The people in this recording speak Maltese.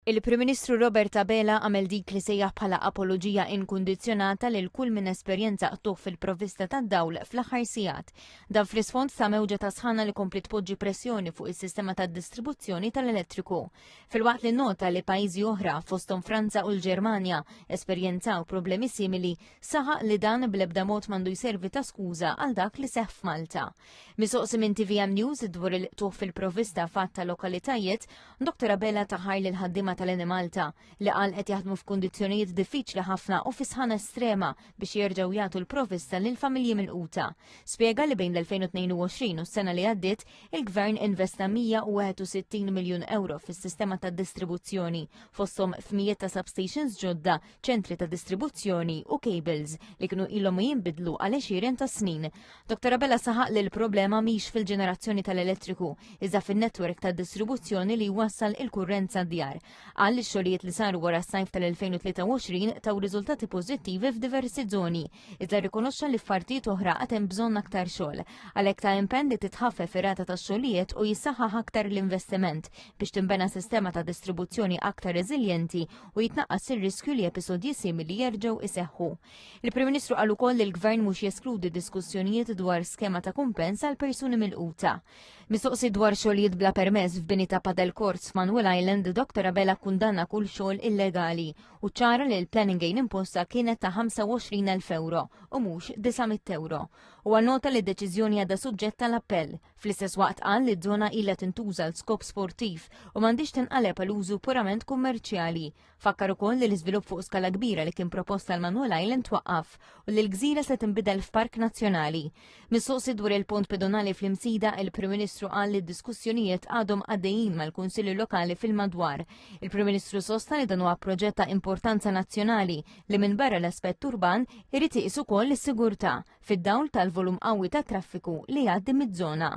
Il-Prim Ministru Robert Abela għamel dik li sejjaħ bħala apoloġija inkundizzjonata lil kull min esperjenza tuħ fil-provvista tad-dawl fl-aħħar sigħat. Dan fl-isfond ta' mewġa ta' sħana li kompli tpoġġi pressjoni fuq is-sistema tad-distribuzzjoni tal-elettriku. Filwaqt li nota li pajjiżi oħra fosthom Franza u l-Ġermanja esperjenzaw problemi simili, saħaq li dan bl-ebda mod m'għandu jservi ta' skuża għal dak li seħħ f'Malta. Mistoqsi minn TVM News dwar il-tuħ fil-provvista fatt ta' lokalitajiet, Dr. Abela taħar lil ħaddiema tal-Malta li qal qed jaħdmu f'kundizzjonijiet diffiċli ħafna u fi sħana estrema biex jerġgħu jagħtu l-provvista lil familji milquta. Spjega li bejn l-2022 u s-sena li għaddiet, il-Gvern investa 161 miljun euro fis-sistema tad-distribuzzjoni fosthom f'mijiet ta' substations ġodda, ċentri ta' distribuzzjoni u cables li kienu ilhom jinbidlu għal 20 ta' snin. Dr. Abela saħaq li l-problema mhix fil-ġenerazzjoni tal-elettriku, iżda fin-netwerk tad-distribuzzjoni li jwassal il-kurrent sad-djar. Għal xogħlijiet li saru wara s-sajf tal-2023 taw riżultati pożittivi f'diversi żoni, iżda rikonoxxa li f'partijiet oħra għad hemm bżonn aktar xogħol, għalhekk ta' impenn li titħaffef ir-rata tax-xogħlijiet u jissaħħaħ aktar l-investiment biex tinbena sistema ta' distribuzzjoni aktar reżiljenti u jitnaqqas ir-riskju li episodji simili jerġgħu iseħħu. Il-Prim Ministru qal ukoll li l-Gvern mhux jeskludi diskussjonijiet dwar skema ta' kumpens għal persuni milquta. Mistoqsi dwar xogħlijiet bla permess f'bini ta' padel courts f'Manuel Island, Dr. Abela kundanna kull xogħol illegali u ċara li l-planning gain imposta kienet ta' 25,000 euro u mhux 900 euro. U għannota li d-deċiżjoni għadha suġġetta l-appell. Fl-istess waqt qal li d-żona ilha tintuża l-skop sportiv u m'għandix tinqaleb għal użu purament kummerċjali. Fakkar ukoll li l-iżvilupp fuq skala kbira li kien proposta l-Manuel Island twaqqaf u li l-gżira se tinbidel f'park nazzjonali. Mistoqsi dwar il-pont pedonali fl-Imsida, il-Prim Ministru qal li d-diskussjonijiet għadhom għaddejjin mal-Kunsilli Lokali fil-madwar. Il-Prim Ministru sosta li dan huwa proġett ta' importanza nazzjonali li minn barra l-aspett urban irid iqis ukoll is-sigurtà fid-dawl tal-volum qawwi tat traffiku li jgħaddi miż-żona.